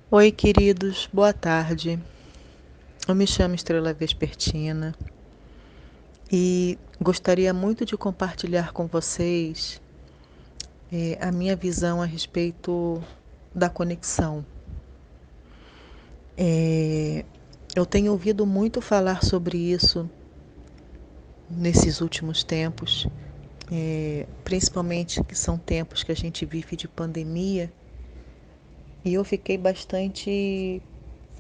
Oi, queridos, boa tarde. Eu me chamo Estrela Vespertina e gostaria muito de compartilhar com vocês a minha visão a respeito da conexão. Eu tenho ouvido muito falar sobre isso nesses últimos tempos, principalmente que são tempos que a gente vive de pandemia, e eu fiquei bastante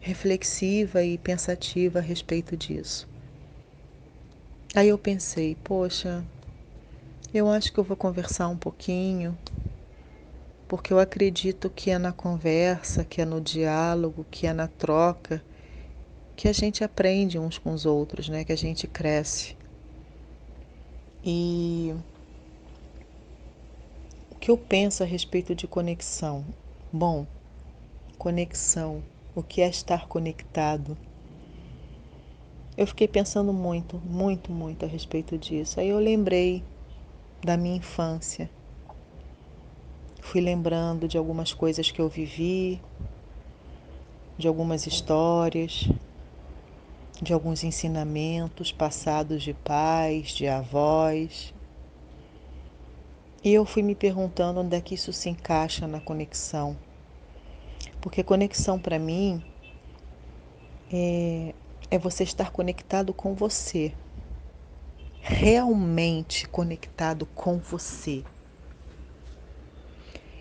reflexiva e pensativa a respeito disso. Aí eu pensei, poxa, eu acho que eu vou conversar um pouquinho, porque eu acredito que é na conversa, que é no diálogo, que é na troca, que a gente aprende uns com os outros, né? Que a gente cresce. E o que eu penso a respeito de conexão? Bom, conexão, o que é estar conectado? Eu fiquei pensando muito, muito, muito a respeito disso. Aí eu lembrei da minha infância. Fui lembrando de algumas coisas que eu vivi, de algumas histórias, de alguns ensinamentos passados de pais, de avós. E eu fui me perguntando onde é que isso se encaixa na conexão. Porque conexão para mim é você estar conectado com você, realmente conectado com você.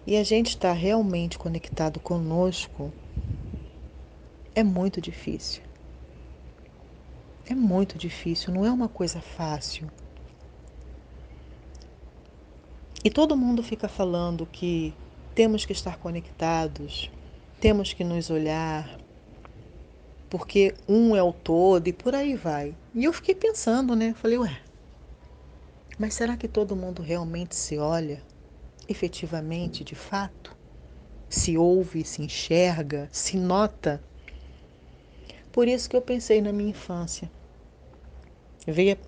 E a gente estar realmente conectado conosco é muito difícil. É muito difícil, não é uma coisa fácil. E todo mundo fica falando que temos que estar conectados, temos que nos olhar, porque um é o todo e por aí vai. E eu fiquei pensando, né? Falei, ué, mas será que todo mundo realmente se olha, efetivamente, de fato? Se ouve, se enxerga, se nota? Por isso que eu pensei na minha infância.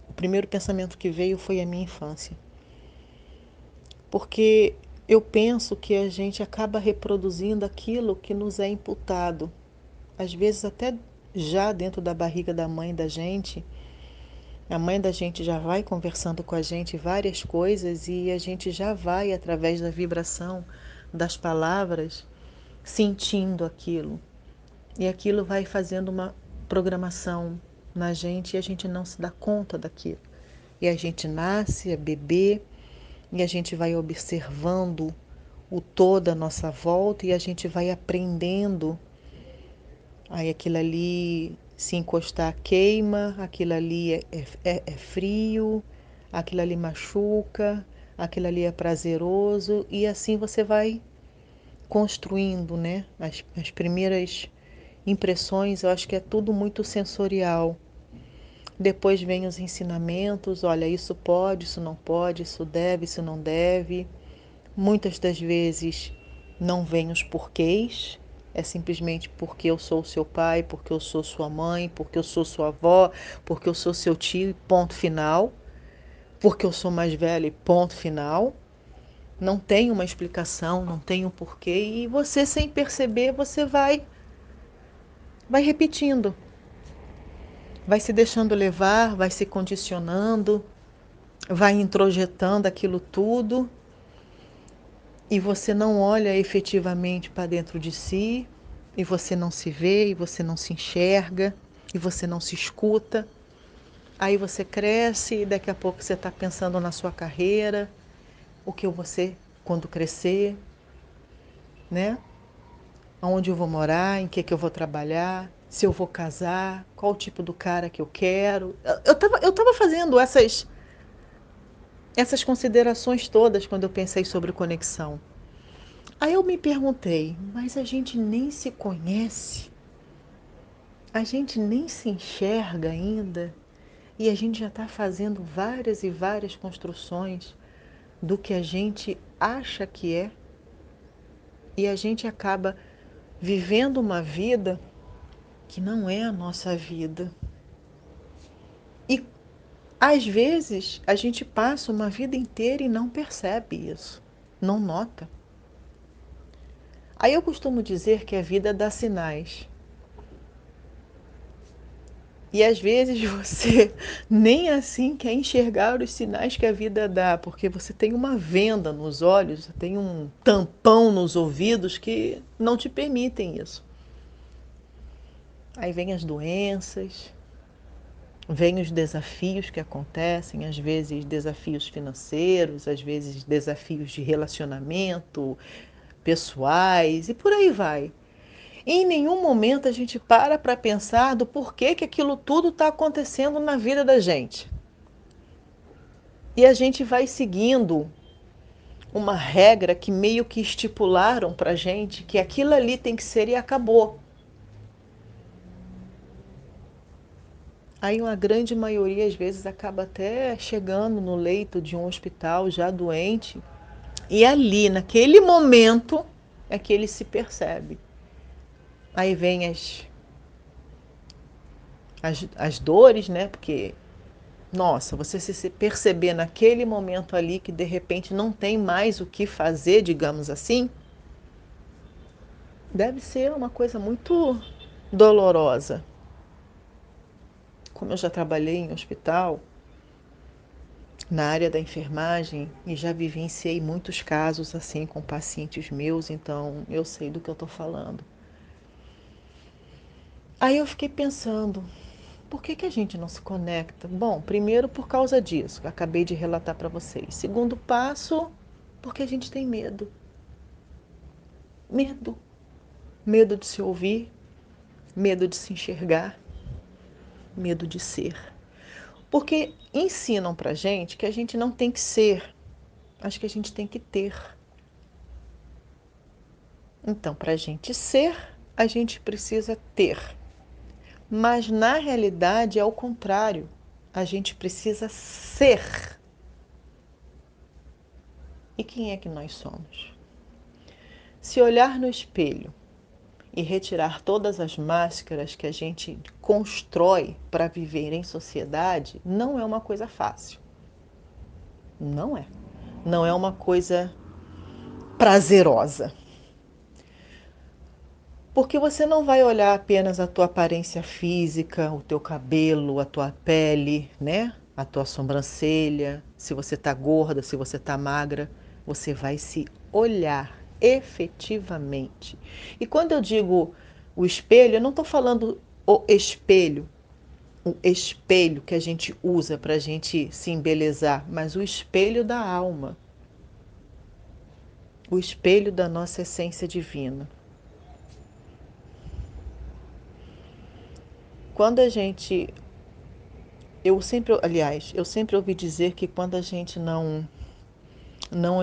O primeiro pensamento que veio foi a minha infância. Porque eu penso que a gente acaba reproduzindo aquilo que nos é imputado. Às vezes até já dentro da barriga da mãe da gente, a mãe da gente já vai conversando com a gente várias coisas e a gente já vai, através da vibração das palavras, sentindo aquilo. E aquilo vai fazendo uma programação na gente e a gente não se dá conta daquilo. E a gente nasce, é bebê, e a gente vai observando o todo à nossa volta e a gente vai aprendendo. Aí aquilo ali se encostar queima, aquilo ali é frio, aquilo ali machuca, aquilo ali é prazeroso e assim você vai construindo, né? As primeiras impressões, eu acho que é tudo muito sensorial. Depois vem os ensinamentos, olha, isso pode, isso não pode, isso deve, isso não deve. Muitas das vezes não vem os porquês, é simplesmente porque eu sou seu pai, porque eu sou sua mãe, porque eu sou sua avó, porque eu sou seu tio, ponto final. Porque eu sou mais velha, ponto final. Não tem uma explicação, não tem um porquê e você sem perceber, você vai repetindo, vai se deixando levar, vai se condicionando, vai introjetando aquilo tudo e você não olha efetivamente para dentro de si, e você não se vê, e você não se enxerga, e você não se escuta. Aí você cresce e daqui a pouco você está pensando na sua carreira, o que eu vou ser quando crescer, né? Onde eu vou morar, em que eu vou trabalhar, se eu vou casar, qual o tipo do cara que eu quero. Eu tava fazendo essas considerações todas quando eu pensei sobre conexão. Aí eu me perguntei, mas a gente nem se conhece, a gente nem se enxerga ainda e a gente já está fazendo várias e várias construções do que a gente acha que é e a gente acaba vivendo uma vida que não é a nossa vida. E às vezes a gente passa uma vida inteira e não percebe isso, não nota. Aí eu costumo dizer que a vida dá sinais. E às vezes você nem assim quer enxergar os sinais que a vida dá, porque você tem uma venda nos olhos, tem um tampão nos ouvidos que não te permitem isso. Aí vem as doenças, vem os desafios que acontecem, às vezes desafios financeiros, às vezes desafios de relacionamento, pessoais e por aí vai. Em nenhum momento a gente para pensar do porquê que aquilo tudo está acontecendo na vida da gente. E a gente vai seguindo uma regra que meio que estipularam para gente que aquilo ali tem que ser e acabou. Aí uma grande maioria às vezes acaba até chegando no leito de um hospital já doente e ali naquele momento é que ele se percebe. Aí vem as dores, né? Porque nossa, você se perceber naquele momento ali que de repente não tem mais o que fazer, digamos assim, deve ser uma coisa muito dolorosa. Como eu já trabalhei em hospital, na área da enfermagem, e já vivenciei muitos casos assim com pacientes meus, então eu sei do que eu estou falando. Aí eu fiquei pensando, por que a gente não se conecta? Bom, primeiro por causa disso, que eu acabei de relatar para vocês. Segundo passo, porque a gente tem medo. Medo. Medo de se ouvir, medo de se enxergar, medo de ser. Porque ensinam pra gente que a gente não tem que ser, acho que a gente tem que ter. Então, para a gente ser, a gente precisa ter. Mas na realidade é o contrário. A gente precisa ser. E quem é que nós somos? Se olhar no espelho e retirar todas as máscaras que a gente constrói para viver em sociedade, não é uma coisa fácil. Não é. Não é uma coisa prazerosa. Porque você não vai olhar apenas a tua aparência física, o teu cabelo, a tua pele, né? A tua sobrancelha, se você tá gorda, se você tá magra, você vai se olhar efetivamente. E quando eu digo o espelho, eu não estou falando o espelho que a gente usa para a gente se embelezar, mas o espelho da alma, o espelho da nossa essência divina. Quando a gente eu sempre ouvi dizer que quando a gente não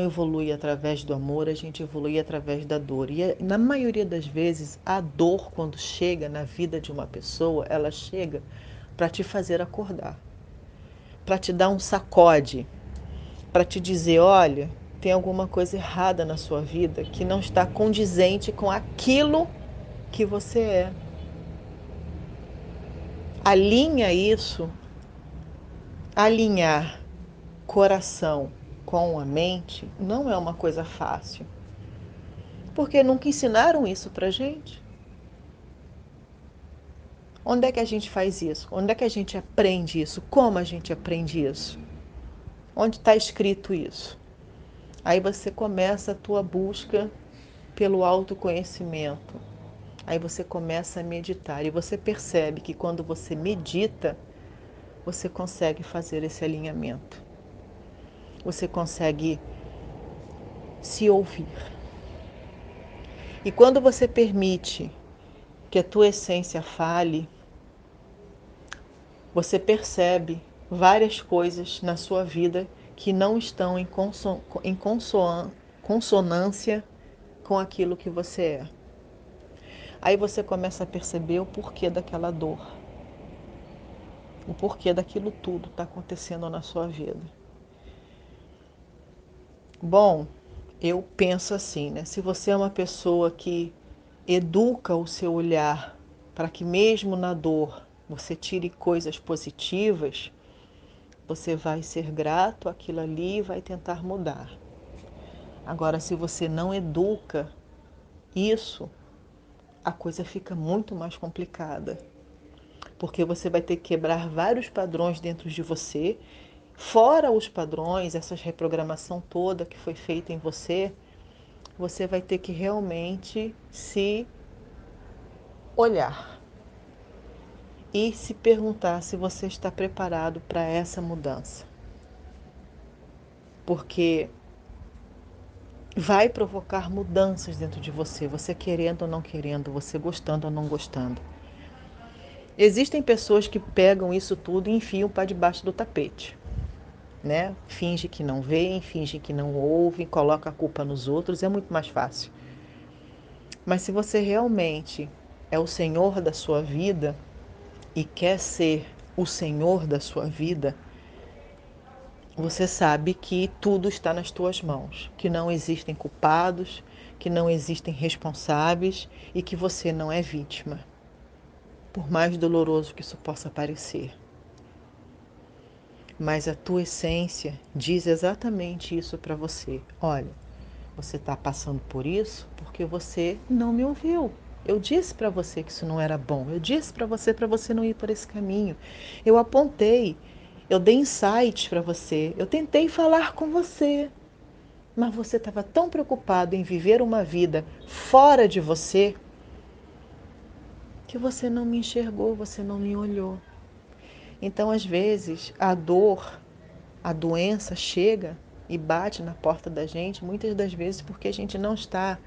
evolui através do amor, a gente evolui através da dor. E na maioria das vezes, a dor, quando chega na vida de uma pessoa, ela chega para te fazer acordar, para te dar um sacode, para te dizer: olha, tem alguma coisa errada na sua vida que não está condizente com aquilo que você é. Alinha isso, alinhar coração com a mente não é uma coisa fácil, porque nunca ensinaram isso pra gente. Onde é que a gente faz isso? Onde é que a gente aprende isso? Como a gente aprende isso? Onde está escrito isso? Aí você começa a tua busca pelo autoconhecimento. Aí você começa a meditar e você percebe que quando você medita, você consegue fazer esse alinhamento. Você consegue se ouvir. E quando você permite que a tua essência fale, você percebe várias coisas na sua vida que não estão em consonância com aquilo que você é. Aí você começa a perceber o porquê daquela dor, o porquê daquilo tudo está acontecendo na sua vida. Bom, eu penso assim, né? Se você é uma pessoa que educa o seu olhar para que mesmo na dor você tire coisas positivas, você vai ser grato àquilo ali e vai tentar mudar. Agora, se você não educa isso, a coisa fica muito mais complicada, porque você vai ter que quebrar vários padrões dentro de você, fora os padrões, essa reprogramação toda que foi feita em você, você vai ter que realmente se olhar e se perguntar se você está preparado para essa mudança. Porque vai provocar mudanças dentro de você, você querendo ou não querendo, você gostando ou não gostando. Existem pessoas que pegam isso tudo e enfiam para debaixo do tapete, né? Finge que não veem, finge que não ouvem, coloca a culpa nos outros, é muito mais fácil. Mas se você realmente é o senhor da sua vida e quer ser o senhor da sua vida, você sabe que tudo está nas tuas mãos, que não existem culpados, que não existem responsáveis e que você não é vítima, por mais doloroso que isso possa parecer. Mas a tua essência diz exatamente isso para você. Olha, você está passando por isso porque você não me ouviu. Eu disse para você que isso não era bom. Eu disse para você não ir por esse caminho. Eu apontei, eu dei insights para você. Eu tentei falar com você. Mas você estava tão preocupado em viver uma vida fora de você que você não me enxergou, você não me olhou. Então, às vezes, a dor, a doença chega e bate na porta da gente, muitas das vezes porque a gente não está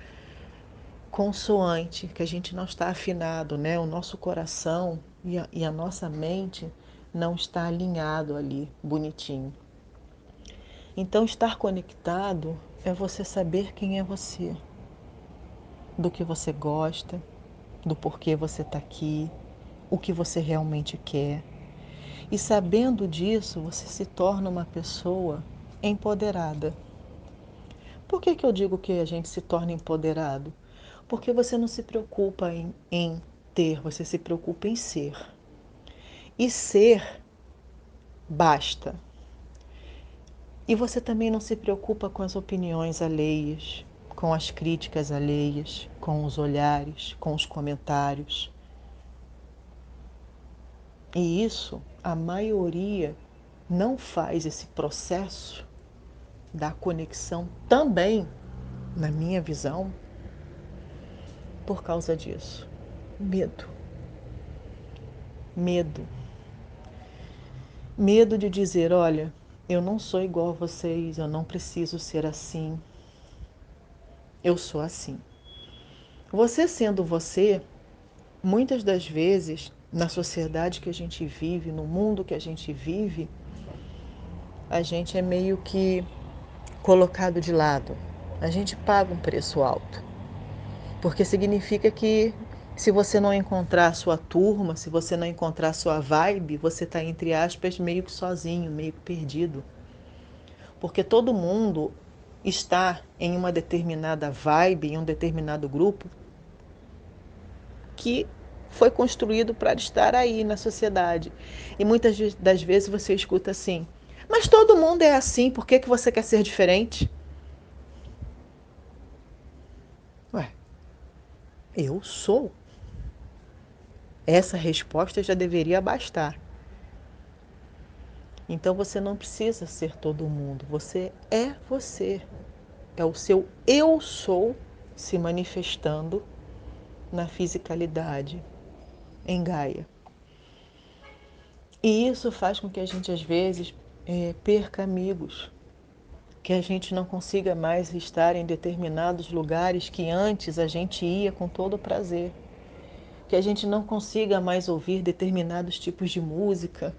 consoante, que a gente não está afinado, né? O nosso coração e a nossa mente não está alinhado ali, bonitinho. Então, estar conectado é você saber quem é você, do que você gosta, do porquê você está aqui, o que você realmente quer. E sabendo disso, você se torna uma pessoa empoderada. Por que eu digo que a gente se torna empoderado? Porque você não se preocupa em ter, você se preocupa em ser. E ser basta. E você também não se preocupa com as opiniões alheias, com as críticas alheias, com os olhares, com os comentários. E isso, a maioria não faz esse processo da conexão também, na minha visão, por causa disso. Medo. Medo. Medo de dizer, olha, eu não sou igual a vocês, eu não preciso ser assim. Eu sou assim. Você sendo você, muitas das vezes, na sociedade que a gente vive, no mundo que a gente vive, a gente é meio que colocado de lado. A gente paga um preço alto. Porque significa que se você não encontrar a sua turma, se você não encontrar a sua vibe, você está, entre aspas, meio que sozinho, meio que perdido. Porque todo mundo está em uma determinada vibe, em um determinado grupo que foi construído para estar aí na sociedade. E muitas das vezes você escuta assim: mas todo mundo é assim, por que você quer ser diferente? Ué, eu sou. Essa resposta já deveria bastar. Então você não precisa ser todo mundo, você é você. É o seu eu sou se manifestando na fisicalidade, em Gaia. E isso faz com que a gente, às vezes, perca amigos, que a gente não consiga mais estar em determinados lugares que antes a gente ia com todo prazer, que a gente não consiga mais ouvir determinados tipos de música,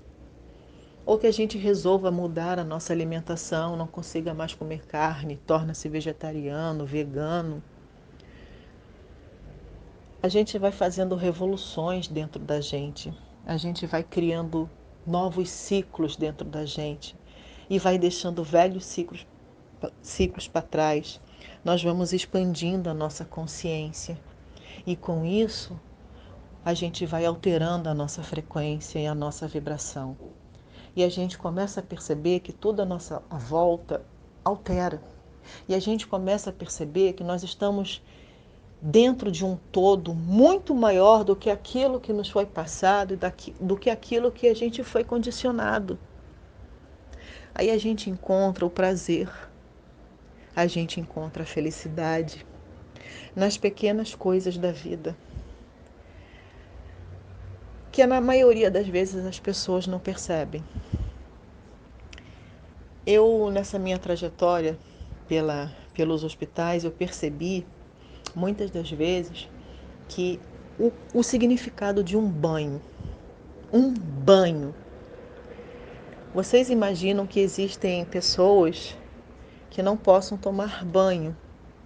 ou que a gente resolva mudar a nossa alimentação, não consiga mais comer carne, torna-se vegetariano, vegano. A gente vai fazendo revoluções dentro da gente, a gente vai criando novos ciclos dentro da gente e vai deixando velhos ciclos para trás. Nós vamos expandindo a nossa consciência e com isso a gente vai alterando a nossa frequência e a nossa vibração. E a gente começa a perceber que toda a nossa volta altera. E a gente começa a perceber que nós estamos dentro de um todo muito maior do que aquilo que nos foi passado e do que aquilo que a gente foi condicionado. Aí a gente encontra o prazer, a gente encontra a felicidade nas pequenas coisas da vida, que na maioria das vezes as pessoas não percebem. Eu, nessa minha trajetória pelos hospitais, eu percebi muitas das vezes que o significado de um banho. Vocês imaginam que existem pessoas que não possam tomar banho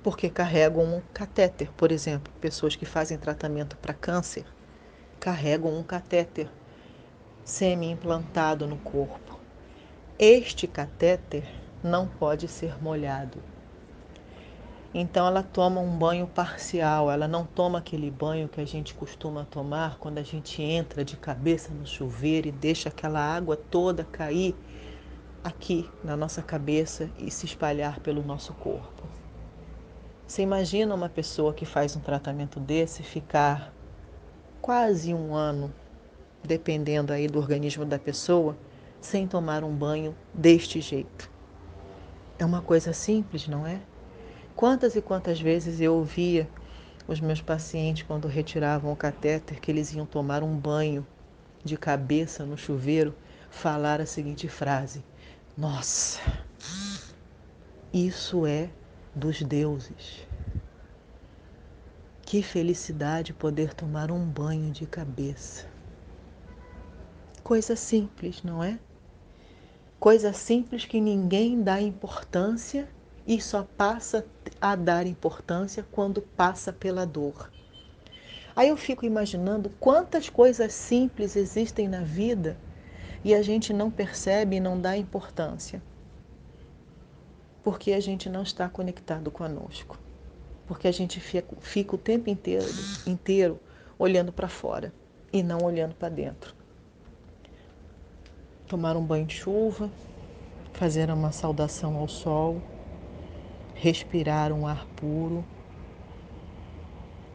porque carregam um catéter, por exemplo, pessoas que fazem tratamento para câncer carregam um catéter semi-implantado no corpo. Este catéter não pode ser molhado. Então ela toma um banho parcial, ela não toma aquele banho que a gente costuma tomar quando a gente entra de cabeça no chuveiro e deixa aquela água toda cair aqui na nossa cabeça e se espalhar pelo nosso corpo. Você imagina uma pessoa que faz um tratamento desse ficar quase um ano, dependendo aí do organismo da pessoa, sem tomar um banho deste jeito. É uma coisa simples, não é? Quantas e quantas vezes eu ouvia os meus pacientes, quando retiravam o catéter, que eles iam tomar um banho de cabeça no chuveiro, falar a seguinte frase: nossa, isso é dos deuses. Que felicidade poder tomar um banho de cabeça. Coisa simples, não é? Coisa simples que ninguém dá importância e só passa a dar importância quando passa pela dor. Aí eu fico imaginando quantas coisas simples existem na vida e a gente não percebe e não dá importância. Porque a gente não está conectado conosco. Porque a gente fica o tempo inteiro olhando para fora e não olhando para dentro. Tomar um banho de chuva, fazer uma saudação ao sol, respirar um ar puro,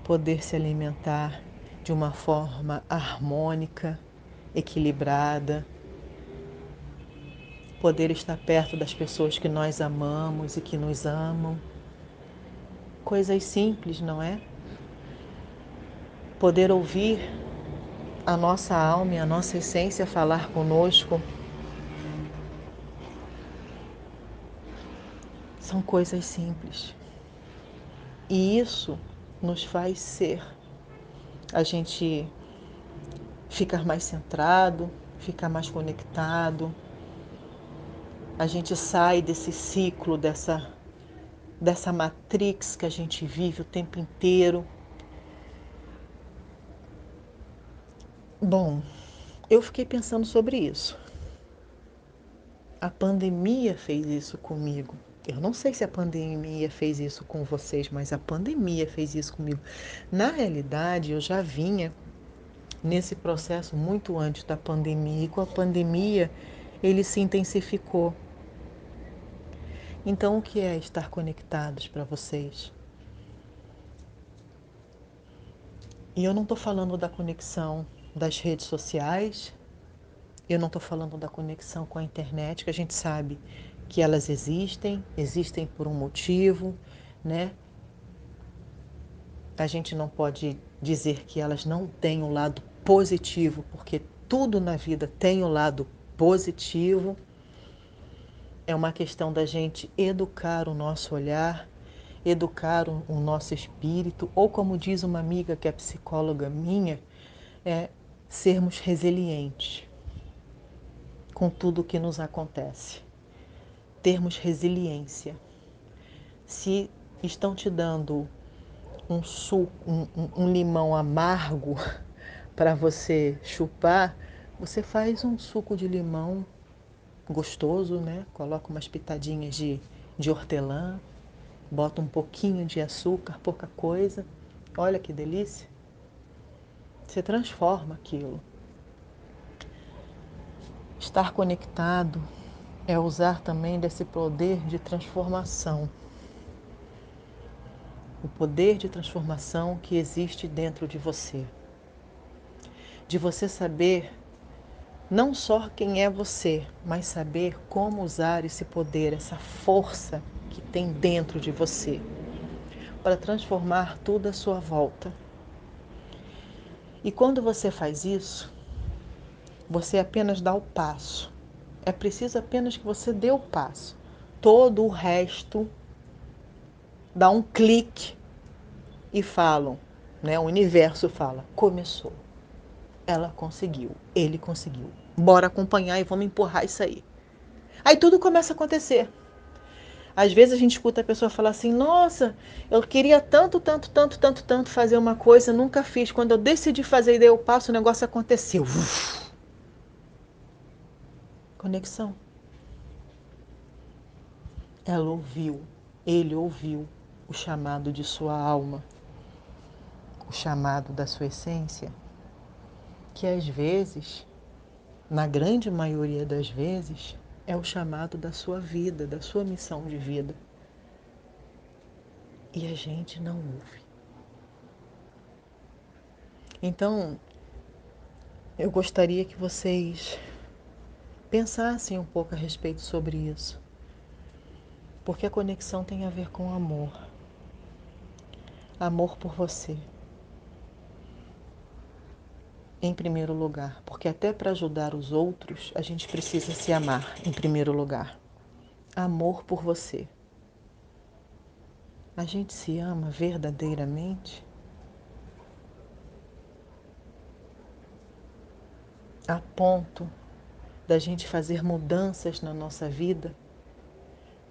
poder se alimentar de uma forma harmônica, equilibrada, poder estar perto das pessoas que nós amamos e que nos amam. Coisas simples, não é? Poder ouvir a nossa alma e a nossa essência falar conosco. São coisas simples. E isso nos faz ser. A gente ficar mais centrado, ficar mais conectado. A gente sai desse ciclo, dessa matrix que a gente vive o tempo inteiro. Bom, eu fiquei pensando sobre isso. A pandemia fez isso comigo. Eu não sei se a pandemia fez isso com vocês, mas a pandemia fez isso comigo. Na realidade, eu já vinha nesse processo muito antes da pandemia, e com a pandemia ele se intensificou. Então, o que é estar conectados para vocês? E eu não estou falando da conexão das redes sociais, eu não estou falando da conexão com a internet, que a gente sabe que elas existem por um motivo, né? A gente não pode dizer que elas não têm um lado positivo, porque tudo na vida tem um lado positivo. É uma questão da gente educar o nosso olhar, educar o nosso espírito, ou como diz uma amiga que é psicóloga minha, é sermos resilientes com tudo o que nos acontece. Termos resiliência. Se estão te dando um suco, um limão amargo para você chupar, você faz um suco de limão gostoso, né? Coloca umas pitadinhas de hortelã, bota um pouquinho de açúcar, pouca coisa. Olha que delícia. Você transforma aquilo. Estar conectado é usar também desse poder de transformação. o poder de transformação que existe dentro de você. De você saber não só quem é você, mas saber como usar esse poder, essa força que tem dentro de você, para transformar tudo à sua volta. E quando você faz isso, você apenas dá o passo. É preciso apenas que você dê o passo. Todo o resto dá um clique e falam, né? O universo fala, começou. Ela conseguiu, ele conseguiu. Bora acompanhar e vamos empurrar isso aí. Aí tudo começa a acontecer. Às vezes a gente escuta a pessoa falar assim, nossa, eu queria tanto, tanto, tanto, tanto, tanto fazer uma coisa, nunca fiz. Quando eu decidi fazer e dei o passo, o negócio aconteceu. Uf. Conexão. Ela ouviu, ele ouviu o chamado de sua alma, o chamado da sua essência, que às vezes, na grande maioria das vezes, é o chamado da sua vida, da sua missão de vida. E a gente não ouve. Então, eu gostaria que vocês pensassem um pouco a respeito sobre isso. Porque a conexão tem a ver com amor. Amor por você. Em primeiro lugar. Porque até para ajudar os outros, a gente precisa se amar em primeiro lugar. Amor por você. A gente se ama verdadeiramente? A ponto da gente fazer mudanças na nossa vida?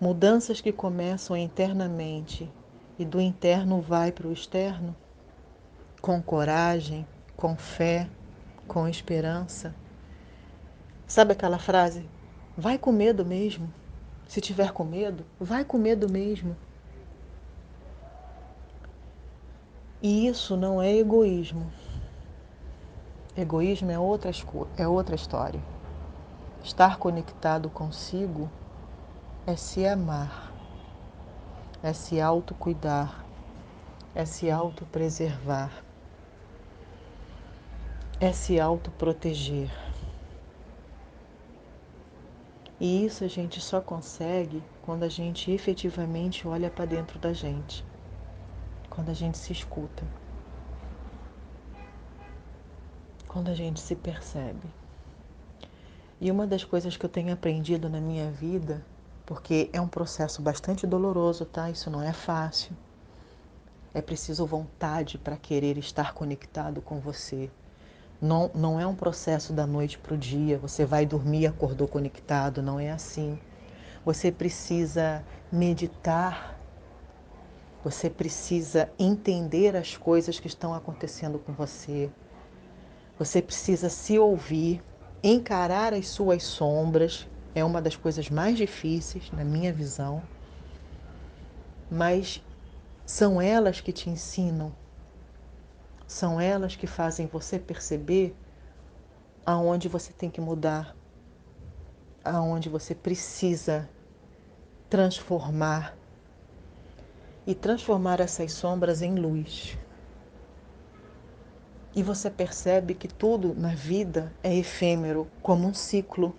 Mudanças que começam internamente e do interno vai para o externo? Com coragem, com fé, com esperança. Sabe aquela frase? Vai com medo mesmo. Se tiver com medo, vai com medo mesmo. E isso não é egoísmo. Egoísmo é outra história. Estar conectado consigo é se amar, é se autocuidar, é se autopreservar, é se autoproteger. E isso a gente só consegue quando a gente efetivamente olha para dentro da gente, quando a gente se escuta, quando a gente se percebe. E uma das coisas que eu tenho aprendido na minha vida, porque é um processo bastante doloroso, tá? Isso não é fácil. É preciso vontade para querer estar conectado com você. Não é um processo da noite para o dia, você vai dormir e acordou conectado, não é assim. Você precisa meditar, você precisa entender as coisas que estão acontecendo com você. Você precisa se ouvir, encarar as suas sombras, é uma das coisas mais difíceis, na minha visão, mas são elas que te ensinam, são elas que fazem você perceber aonde você tem que mudar, aonde você precisa transformar e transformar essas sombras em luz. E você percebe que tudo na vida é efêmero, como um ciclo.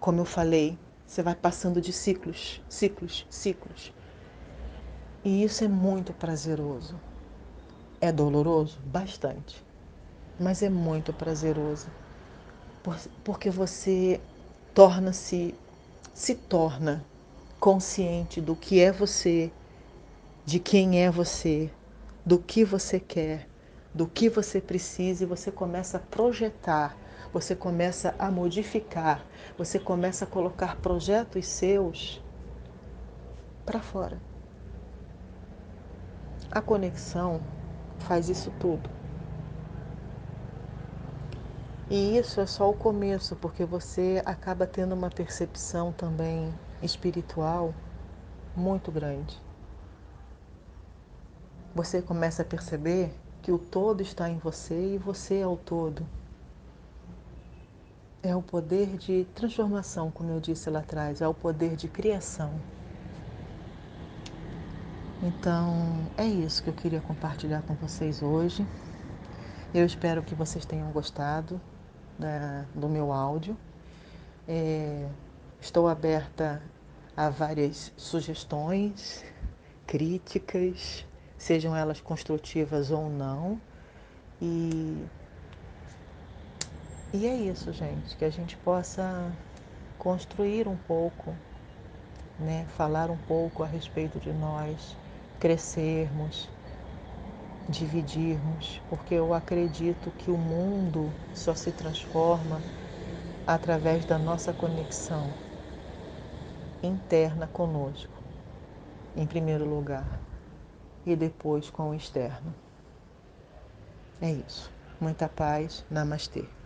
Como eu falei, você vai passando de ciclos, ciclos, ciclos. E isso é muito prazeroso. É doloroso? Bastante. Mas é muito prazeroso. Porque você se torna consciente do que é você, de quem é você, do que você quer, do que você precisa e você começa a projetar, você começa a modificar, você começa a colocar projetos seus para fora. A conexão faz isso tudo. E isso é só o começo, porque você acaba tendo uma percepção também espiritual muito grande. Você começa a perceber que o todo está em você e você é o todo. É o poder de transformação, como eu disse lá atrás, é o poder de criação. Então, é isso que eu queria compartilhar com vocês hoje. Eu espero que vocês tenham gostado do meu áudio. Estou aberta a várias sugestões, críticas, sejam elas construtivas ou não. E, e é isso, gente, que a gente possa construir um pouco, né? Falar um pouco a respeito de nós, crescermos, dividirmos, porque eu acredito que o mundo só se transforma através da nossa conexão interna conosco, em primeiro lugar, e depois com o externo. É isso. Muita paz. Namastê.